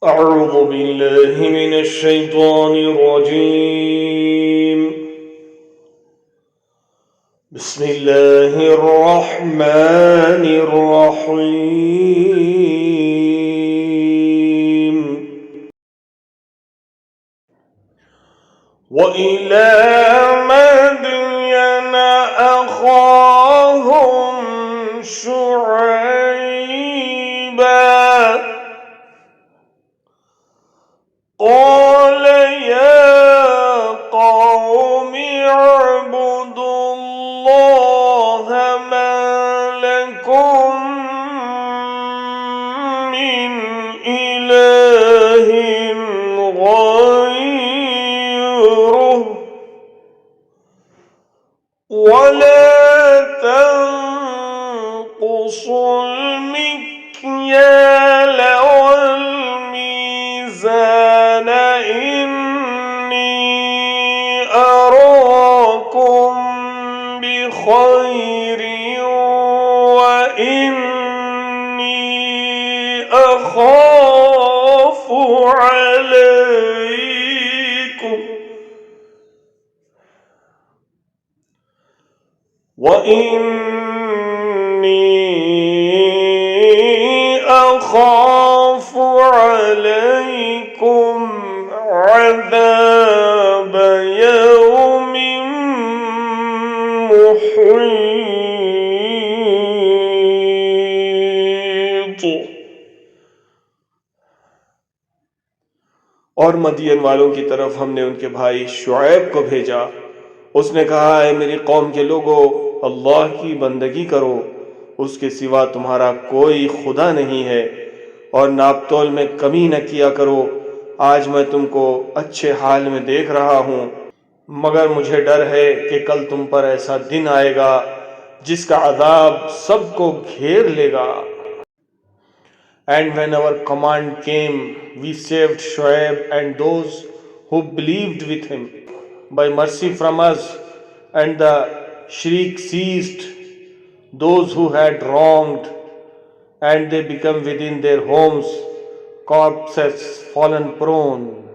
أعوذ بالله من الشيطان الرجيم. بسم الله الرحمن الرحيم. وإلى مدين أخاهم شعيبا قال يا قوم اعبدوا الله ما لكم من إله غيره ولا تنقصوا المكيال والميزان إني أراكم بخير وإني أخاف عليكم عذاب يوم محيط। और मदियन वालों की तरफ हमने उनके भाई शुएब को भेजा। उसने कहा, है मेरी कौम के लोगों, अल्लाह की बंदगी करो, उसके सिवा तुम्हारा कोई खुदा नहीं है, और नापतोल में कमी न किया करो। आज मैं तुमको अच्छे हाल में देख रहा हूँ, मगर मुझे डर है कि कल तुम पर ऐसा दिन आएगा जिसका अजाब सबको घेर लेगा। And when our command came, we saved Shoaib and those who believed with him by mercy from us, and the shriek ceased those who had wronged, and they became within their homes corpses fallen prone.